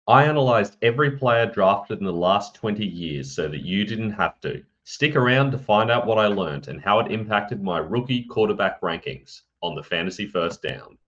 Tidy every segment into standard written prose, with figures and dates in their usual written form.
I analysed every player drafted in the last 20 years so that you didn't have to. Stick around to find out what I learned and how it impacted my rookie quarterback rankings on the Fantasy First Down.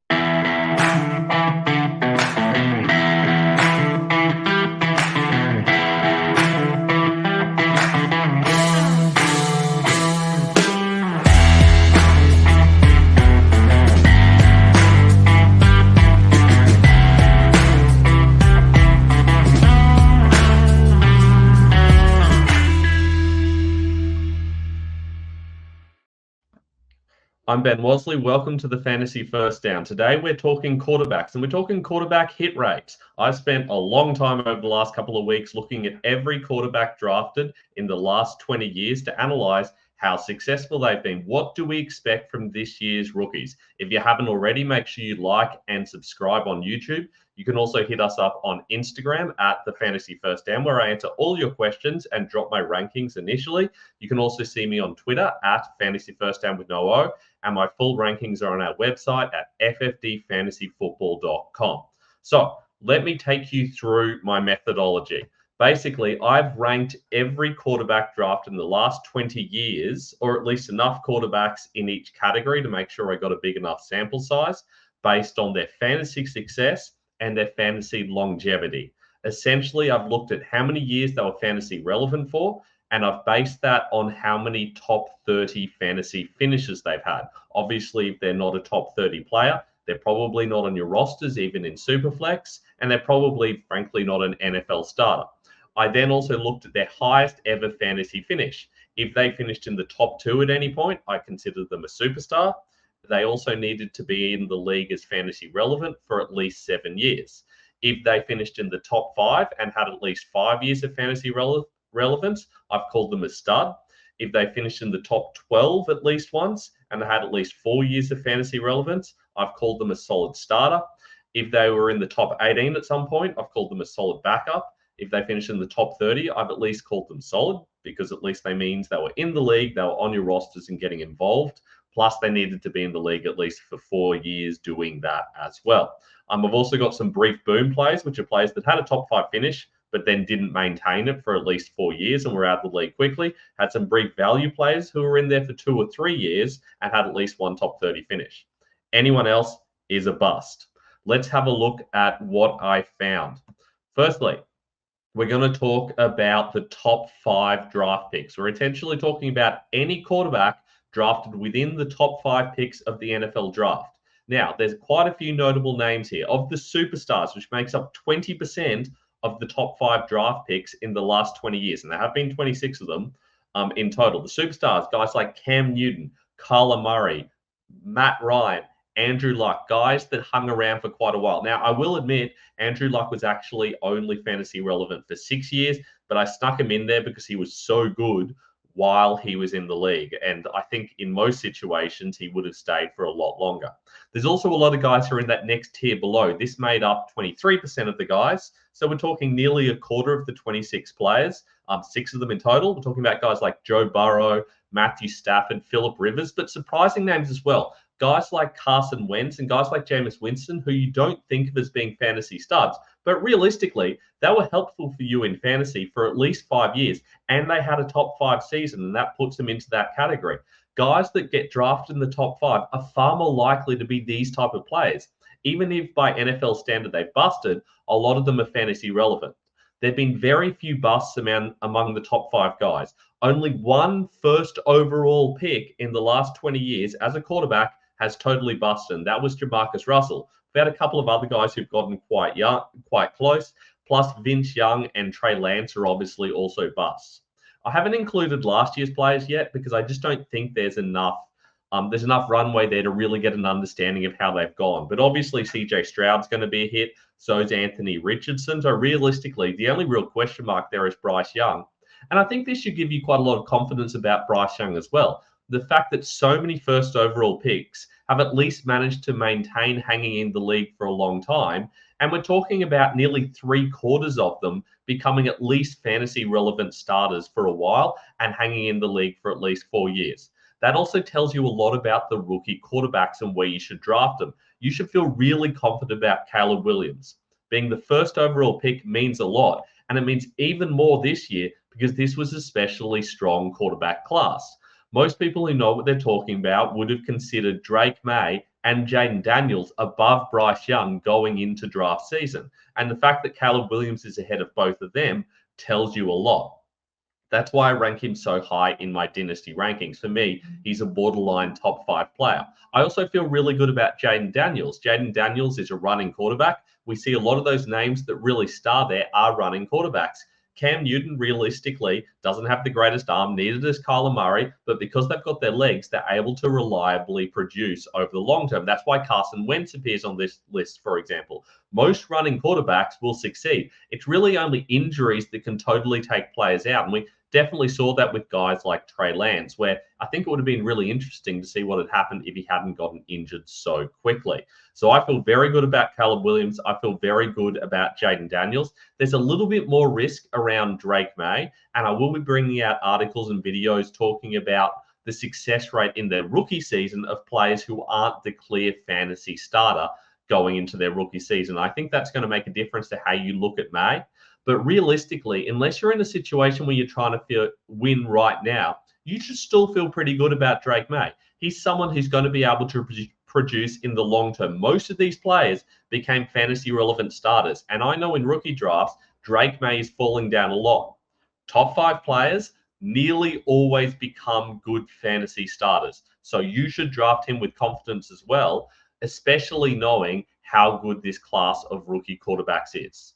I'm Ben Wasley. Welcome to the Fantasy First Down. Today we're talking quarterbacks and we're talking quarterback hit rates. I've spent a long time over the last couple of weeks looking at every quarterback drafted in the last 20 years to analyze how successful they've been. What do we expect from this year's rookies? If you haven't already, make sure you like and subscribe on YouTube. You can also hit us up on Instagram at the Fantasy First Down, where I answer all your questions and drop my rankings initially. You can also see me on Twitter at Fantasy First Down with no O, and my full rankings are on our website at ffdfantasyfootball.com. So let me take you through my methodology. Basically, I've ranked every quarterback draft in the last 20 years, or at least enough quarterbacks in each category to make sure I got a big enough sample size based on their fantasy success and their fantasy longevity. Essentially, I've looked at how many years they were fantasy relevant for, and I've based that on how many top 30 fantasy finishes they've had. Obviously, if they're not a top 30 player, they're probably not on your rosters, even in Superflex, and they're probably, frankly, not an NFL starter. I then also looked at their highest ever fantasy finish. If they finished in the top 2 at any point, I considered them a superstar. They also needed to be in the league as fantasy relevant for at least 7 years. If they finished in the top 5 and had at least 5 years of fantasy relevance, I've called them a stud. If they finished in the top 12 at least once and had at least 4 years of fantasy relevance, I've called them a solid starter. If they were in the top 18 at some point, I've called them a solid backup. If they finish in the top 30, I've at least called them solid, because at least they means they were in the league, they were on your rosters and getting involved. Plus, they needed to be in the league at least for 4 years doing that as well. I've also got some brief boom players, which are players that had a top 5 finish, but then didn't maintain it for at least 4 years and were out of the league quickly. Had some brief value players who were in there for 2 or 3 years and had at least one top 30 finish. Anyone else is a bust. Let's have a look at what I found. Firstly, we're going to talk about the top 5 draft picks. We're essentially talking about any quarterback drafted within the top 5 picks of the NFL draft. Now, there's quite a few notable names here. Of the superstars, which makes up 20% of the top 5 draft picks in the last 20 years, and there have been 26 of them in total. The superstars, guys like Cam Newton, Kyler Murray, Matt Ryan, Andrew Luck, guys that hung around for quite a while. Now, I will admit, Andrew Luck was actually only fantasy relevant for 6 years, but I snuck him in there because he was so good while he was in the league. And I think in most situations, he would have stayed for a lot longer. There's also a lot of guys who are in that next tier below. This made up 23% of the guys. So we're talking nearly a quarter of the 26 players, 6 of them in total. We're talking about guys like Joe Burrow, Matthew Stafford, Phillip Rivers, but surprising names as well. Guys like Carson Wentz and guys like Jameis Winston, who you don't think of as being fantasy studs, but realistically, they were helpful for you in fantasy for at least 5 years, and they had a top 5 season, and that puts them into that category. Guys that get drafted in the top 5 are far more likely to be these type of players. Even if by NFL standard they've busted, a lot of them are fantasy relevant. There have been very few busts among the top 5 guys. Only one first overall pick in the last 20 years as a quarterback has totally busted, and that was Jamarcus Russell. We've had a couple of other guys who've gotten quite close, plus Vince Young and Trey Lance are obviously also busts. I haven't included last year's players yet because I just don't think there's enough runway there to really get an understanding of how they've gone. But obviously CJ Stroud's going to be a hit, so is Anthony Richardson. So realistically, the only real question mark there is Bryce Young. And I think this should give you quite a lot of confidence about Bryce Young as well. The fact that so many first overall picks have at least managed to maintain hanging in the league for a long time. And we're talking about nearly 3/4 of them becoming at least fantasy relevant starters for a while and hanging in the league for at least 4 years. That also tells you a lot about the rookie quarterbacks and where you should draft them. You should feel really confident about Caleb Williams. being the first overall pick means a lot. And it means even more this year because this was a especially strong quarterback class. Most people who know what they're talking about would have considered Drake May and Jaden Daniels above Bryce Young going into draft season. And the fact that Caleb Williams is ahead of both of them tells you a lot. That's why I rank him so high in my dynasty rankings. For me, he's a borderline top 5 player. I also feel really good about Jaden Daniels. Jaden Daniels is a running quarterback. We see a lot of those names that really star there are running quarterbacks. Cam Newton, realistically, doesn't have the greatest arm, neither does Kyler Murray, but because they've got their legs, they're able to reliably produce over the long term. That's why Carson Wentz appears on this list, for example. Most running quarterbacks will succeed. It's really only injuries that can totally take players out. And we definitely saw that with guys like Trey Lance, where I think it would have been really interesting to see what had happened if he hadn't gotten injured so quickly. So I feel very good about Caleb Williams. I feel very good about Jaden Daniels. There's a little bit more risk around Drake May, and I will be bringing out articles and videos talking about the success rate in their rookie season of players who aren't the clear fantasy starter going into their rookie season. I think that's going to make a difference to how you look at May. But realistically, unless you're in a situation where you're trying to win right now, you should still feel pretty good about Drake May. He's someone who's going to be able to produce in the long term. Most of these players became fantasy relevant starters. And I know in rookie drafts, Drake May is falling down a lot. Top 5 players nearly always become good fantasy starters. So you should draft him with confidence as well, especially knowing how good this class of rookie quarterbacks is.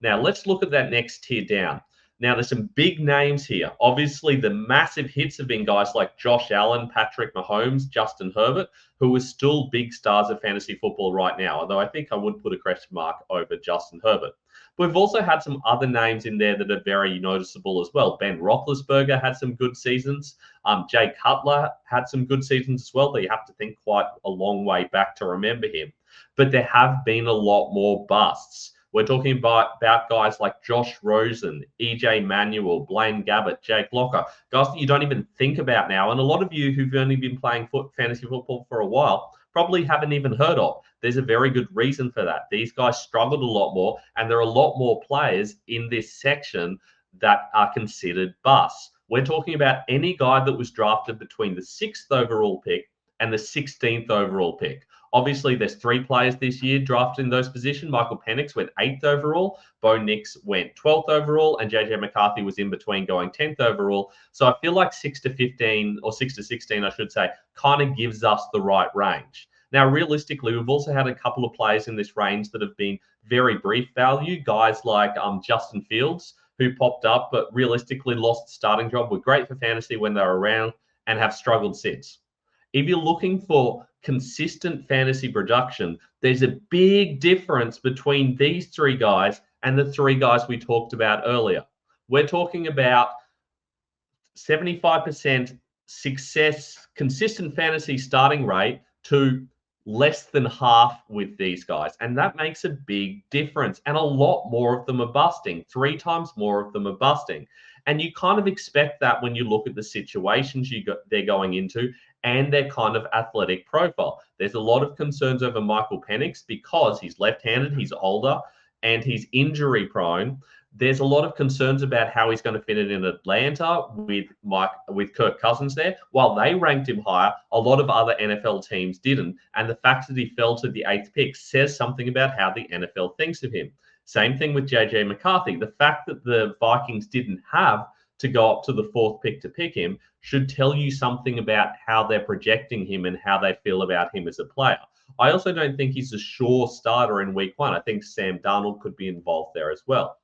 Now, let's look at that next tier down. Now, there's some big names here. Obviously, the massive hits have been guys like Josh Allen, Patrick Mahomes, Justin Herbert, who are still big stars of fantasy football right now, although I think I would put a question mark over Justin Herbert. But we've also had some other names in there that are very noticeable as well. Ben Roethlisberger had some good seasons. Jay Cutler had some good seasons as well, but you have to think quite a long way back to remember him. But there have been a lot more busts. We're talking about guys like Josh Rosen, EJ Manuel, Blaine Gabbert, Jake Locker, guys that you don't even think about now. And a lot of you who've only been playing fantasy football for a while probably haven't even heard of. There's a very good reason for that. These guys struggled a lot more, and there are a lot more players in this section that are considered busts. We're talking about any guy that was drafted between the 6th overall pick and the 16th overall pick. Obviously, there's 3 players this year drafted in those positions. Michael Penix went 8th overall, Bo Nix went 12th overall, and JJ McCarthy was in between going 10th overall. So I feel like 6 to 15, or 6 to 16, I should say, kind of gives us the right range. Now, realistically, we've also had a couple of players in this range that have been very brief value. Guys like Justin Fields, who popped up, but realistically lost the starting job, were great for fantasy when they were around and have struggled since. If you're looking for consistent fantasy production, there's a big difference between these 3 guys and the 3 guys we talked about earlier. We're talking about 75% success, consistent fantasy starting rate to less than half with these guys. And that makes a big difference. And a lot more of them are busting. 3 times more of them are busting. And you kind of expect that when you look at the situations they're going into and their kind of athletic profile. There's a lot of concerns over Michael Penix because he's left-handed, he's older, and he's injury prone. There's a lot of concerns about how he's going to fit it in Atlanta with Kirk Cousins there. While they ranked him higher, a lot of other NFL teams didn't. And the fact that he fell to the 8th pick says something about how the NFL thinks of him. Same thing with JJ McCarthy. The fact that the Vikings didn't have to go up to the 4th pick to pick him should tell you something about how they're projecting him and how they feel about him as a player. I also don't think he's a sure starter in week 1. I think Sam Darnold could be involved there as well.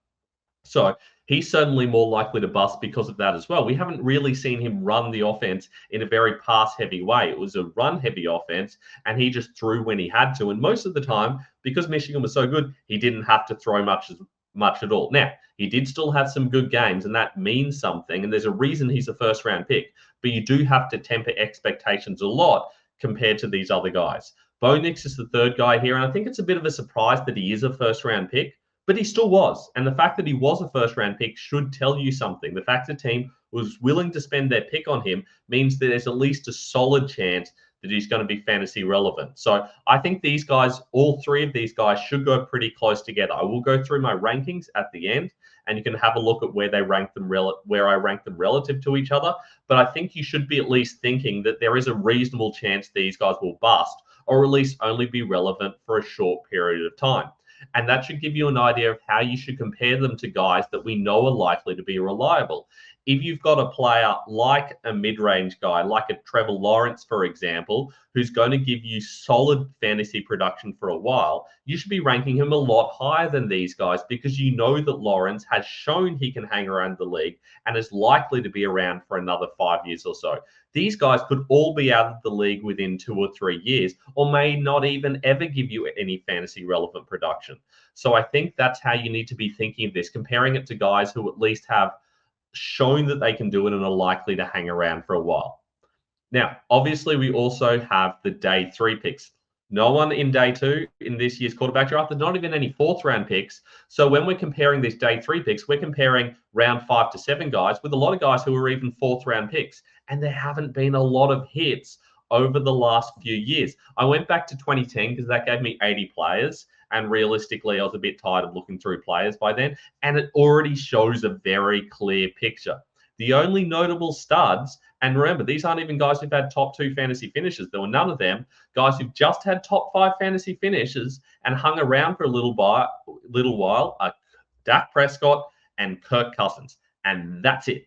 So he's certainly more likely to bust because of that as well. We haven't really seen him run the offense in a very pass-heavy way. It was a run-heavy offense, and he just threw when he had to. And most of the time, because Michigan was so good, he didn't have to throw much at all. Now, he did still have some good games, and that means something. And there's a reason he's a first-round pick. But you do have to temper expectations a lot compared to these other guys. Bo Nix is the 3rd guy here, and I think it's a bit of a surprise that he is a first-round pick. But he still was. And the fact that he was a first-round pick should tell you something. The fact the team was willing to spend their pick on him means that there's at least a solid chance that he's going to be fantasy relevant. So I think these guys, all three of these guys, should go pretty close together. I will go through my rankings at the end, and you can have a look at where they rank them where I rank them relative to each other. But I think you should be at least thinking that there is a reasonable chance these guys will bust, or at least only be relevant for a short period of time. And that should give you an idea of how you should compare them to guys that we know are likely to be reliable. If you've got a player like a mid-range guy, like a Trevor Lawrence, for example, who's going to give you solid fantasy production for a while, you should be ranking him a lot higher than these guys, because you know that Lawrence has shown he can hang around the league and is likely to be around for another 5 years or so. These guys could all be out of the league within 2 or 3 years, or may not even ever give you any fantasy relevant production. So I think that's how you need to be thinking of this, comparing it to guys who at least have shown that they can do it and are likely to hang around for a while. Now, obviously, we also have the day 3 picks. No one in day 2 in this year's quarterback draft. There's not even any 4th round picks. So when we're comparing these day 3 picks, we're comparing round 5 to 7 guys with a lot of guys who are even 4th round picks. And there haven't been a lot of hits over the last few years. I went back to 2010 because that gave me 80 players. And realistically, I was a bit tired of looking through players by then. And it already shows a very clear picture. The only notable studs, and remember, these aren't even guys who've had top 2 fantasy finishes. There were none of them. Guys who've just had top 5 fantasy finishes and hung around for a little while are Dak Prescott and Kirk Cousins. And that's it.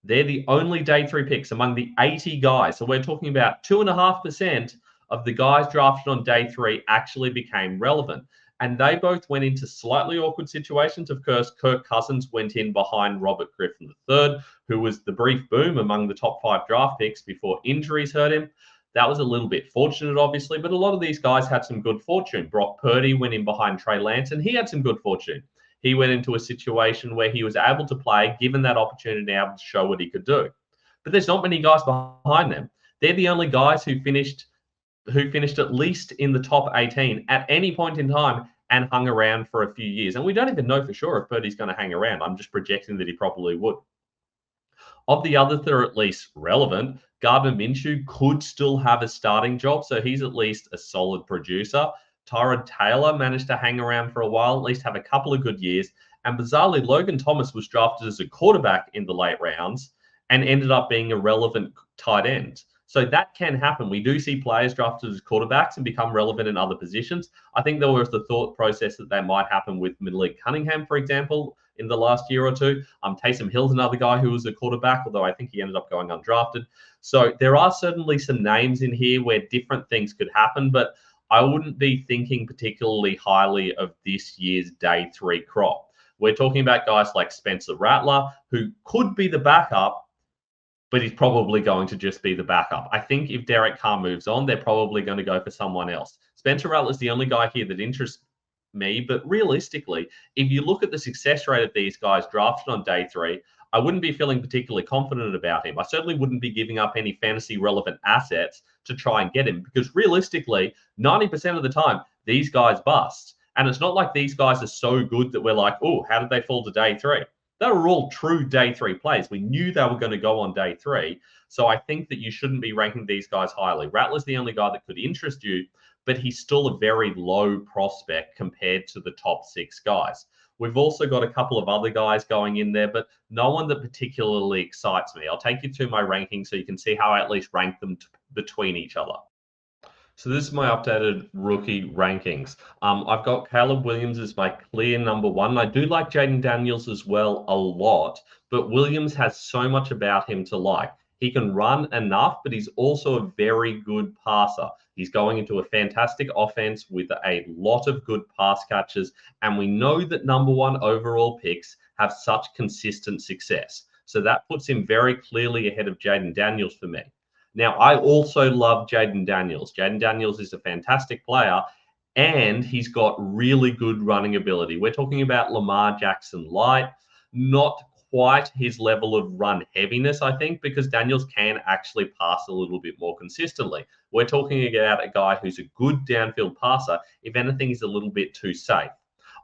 They're the only day 3 picks among the 80 guys. So we're talking about 2.5% of the guys drafted on day 3 actually became relevant. And they both went into slightly awkward situations. Of course, Kirk Cousins went in behind Robert Griffin III, who was the brief boom among the top 5 draft picks before injuries hurt him. That was a little bit fortunate, obviously, but a lot of these guys had some good fortune. Brock Purdy went in behind Trey Lance, and he had some good fortune. He went into a situation where he was able to play, given that opportunity, able to show what he could do. But there's not many guys behind them. They're the only guys who finished at least in the top 18 at any point in time and hung around for a few years. And we don't even know for sure if Purdy's going to hang around. I'm just projecting that he probably would. Of the others that are at least relevant, Gardner Minshew could still have a starting job, so he's at least a solid producer. Tyrod Taylor managed to hang around for a while, at least have a couple of good years. And bizarrely, Logan Thomas was drafted as a quarterback in the late rounds and ended up being a relevant tight end. So that can happen. We do see players drafted as quarterbacks and become relevant in other positions. I think there was the thought process that that might happen with Malik Cunningham, for example, in the last year or two. Taysom Hill's another guy who was a quarterback, although I think he ended up going undrafted. So there are certainly some names in here where different things could happen, but I wouldn't be thinking particularly highly of this year's day 3 crop. We're talking about guys like Spencer Rattler, who could be the backup, but he's probably going to just be the backup. I think if Derek Carr moves on, they're probably going to go for someone else. Spencer Rattler is the only guy here that interests me, but realistically, if you look at the success rate of these guys drafted on day 3, I wouldn't be feeling particularly confident about him. I certainly wouldn't be giving up any fantasy relevant assets to try and get him, because realistically, 90% of the time, these guys bust. And it's not like these guys are so good that we're like, oh, how did they fall to day 3? They were all true day 3 plays. We knew they were going to go on day 3. So I think that you shouldn't be ranking these guys highly. Rattler's the only guy that could interest you, but he's still a very low prospect compared to the top 6 guys. We've also got a couple of other guys going in there, but no one that particularly excites me. I'll take you to my rankings so you can see how I at least rank them between each other. So this is my updated rookie rankings. I've got Caleb Williams as my clear number 1. I do like Jaden Daniels as well a lot, but Williams has so much about him to like. He can run enough, but he's also a very good passer. He's going into a fantastic offense with a lot of good pass catches, and we know that number 1 overall picks have such consistent success. So that puts him very clearly ahead of Jaden Daniels for me. Now, I also love Jaden Daniels. Jaden Daniels is a fantastic player, and he's got really good running ability. We're talking about Lamar Jackson light, not quite his level of run heaviness, I think, because Daniels can actually pass a little bit more consistently. We're talking about a guy who's a good downfield passer. If anything, he's a little bit too safe.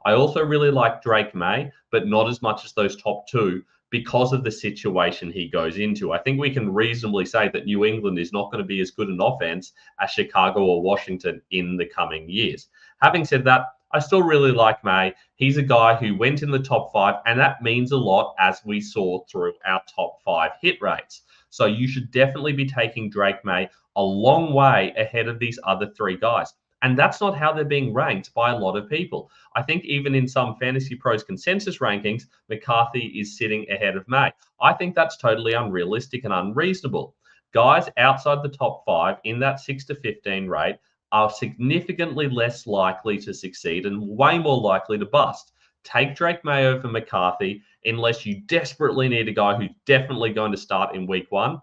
I also really like Drake May, but not as much as those top 2, because of the situation he goes into. I think we can reasonably say that New England is not going to be as good an offense as Chicago or Washington in the coming years. Having said that, I still really like May. He's a guy who went in the top 5, and that means a lot as we saw through our top 5 hit rates. So you should definitely be taking Drake May a long way ahead of these other 3 guys. And that's not how they're being ranked by a lot of people. I think even in some Fantasy Pros consensus rankings, McCarthy is sitting ahead of May. I think that's totally unrealistic and unreasonable. Guys outside the top 5 in that 6 to 15 rate are significantly less likely to succeed and way more likely to bust. Take Drake May over McCarthy unless you desperately need a guy who's definitely going to start in week 1.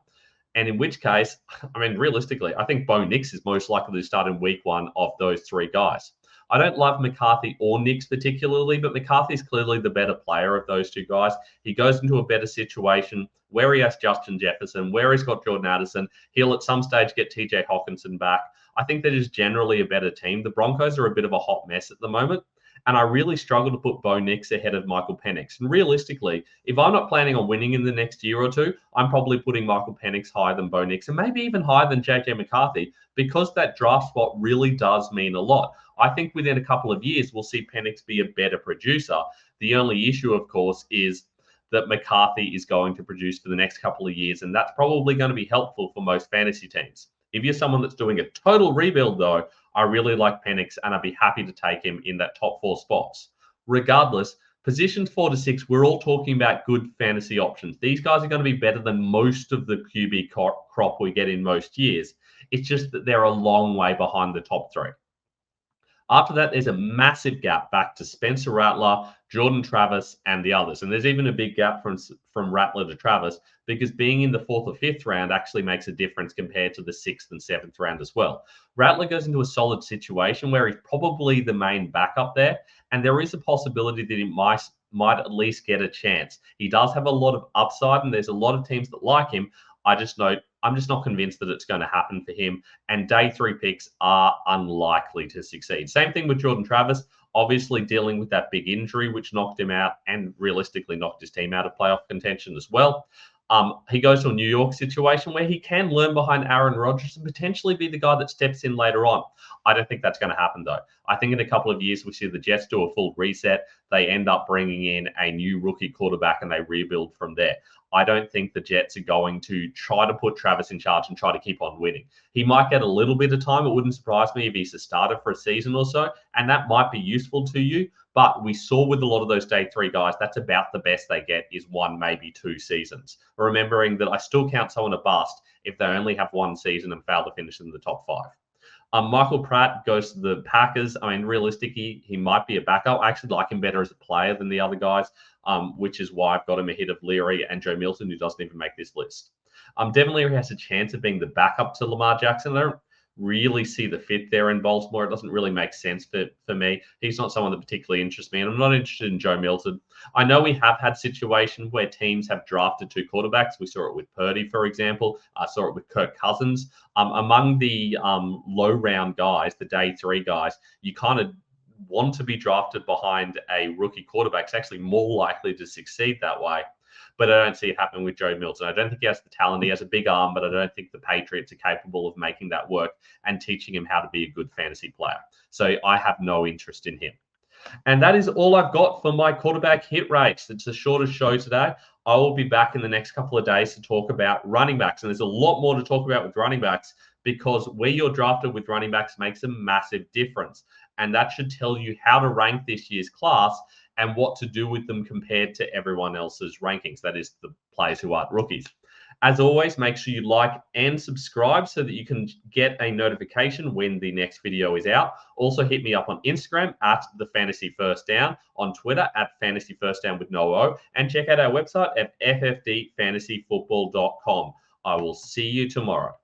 And in which case, I mean, realistically, I think Bo Nix is most likely to start in week 1 of those 3 guys. I don't love McCarthy or Nix particularly, but McCarthy's clearly the better player of those 2 guys. He goes into a better situation where he has Justin Jefferson, where he's got Jordan Addison. He'll at some stage get TJ Hawkinson back. I think that is generally a better team. The Broncos are a bit of a hot mess at the moment, and I really struggle to put Bo Nix ahead of Michael Penix. And realistically, if I'm not planning on winning in the next year or 2, I'm probably putting Michael Penix higher than Bo Nix and maybe even higher than JJ McCarthy because that draft spot really does mean a lot. I think within a couple of years, we'll see Penix be a better producer. The only issue, of course, is that McCarthy is going to produce for the next couple of years, and that's probably going to be helpful for most fantasy teams. If you're someone that's doing a total rebuild, though, I really like Penix, and I'd be happy to take him in that top 4 spots. Regardless, positions 4 to 6, we're all talking about good fantasy options. These guys are going to be better than most of the QB crop we get in most years. It's just that they're a long way behind the top 3. After that, there's a massive gap back to Spencer Rattler, Jordan Travis, and the others. And there's even a big gap from Rattler to Travis because being in the 4th or 5th round actually makes a difference compared to the 6th and 7th round as well. Rattler goes into a solid situation where he's probably the main backup there, and there is a possibility that he might at least get a chance. He does have a lot of upside, and there's a lot of teams that like him. I'm just not convinced that it's going to happen for him. And day 3 picks are unlikely to succeed. Same thing with Jordan Travis, obviously dealing with that big injury, which knocked him out and realistically knocked his team out of playoff contention as well. He goes to a New York situation where he can learn behind Aaron Rodgers and potentially be the guy that steps in later on. I don't think that's going to happen, though. I think in a couple of years, we see the Jets do a full reset. They end up bringing in a new rookie quarterback and they rebuild from there. I don't think the Jets are going to try to put Travis in charge and try to keep on winning. He might get a little bit of time. It wouldn't surprise me if he's a starter for a season or so, and that might be useful to you. But we saw with a lot of those day 3 guys, that's about the best they get is 1, maybe 2 seasons. Remembering that I still count someone a bust if they only have 1 season and fail to finish in the top 5. Michael Pratt goes to the Packers. I mean, realistically, he might be a backup. I actually like him better as a player than the other guys, which is why I've got him ahead of Leary and Joe Milton, who doesn't even make this list. Devin Leary has a chance of being the backup to Lamar Jackson. I don't really see the fit there in Baltimore. It doesn't really make sense for me. He's not someone that particularly interests me, and I'm not interested in Joe Milton. I know we have had situations where teams have drafted 2 quarterbacks. We saw it with Purdy, for example. I saw it with Kirk Cousins. Among the low round guys, the day 3 guys, you kind of want to be drafted behind a rookie quarterback. It's actually more likely to succeed that way. But I don't see it happening with Joe Milton. I don't think he has the talent. He has a big arm, but I don't think the Patriots are capable of making that work and teaching him how to be a good fantasy player. So I have no interest in him. And that is all I've got for my quarterback hit rates. It's the shortest show today. I will be back in the next couple of days to talk about running backs. And there's a lot more to talk about with running backs because where you're drafted with running backs makes a massive difference. And that should tell you how to rank this year's class and what to do with them compared to everyone else's rankings. That is the players who aren't rookies. As always, make sure you like and subscribe so that you can get a notification when the next video is out. Also, hit me up on Instagram at the Fantasy First Down, on Twitter at Fantasy First Down with no O, and check out our website at ffdfantasyfootball.com. I will see you tomorrow.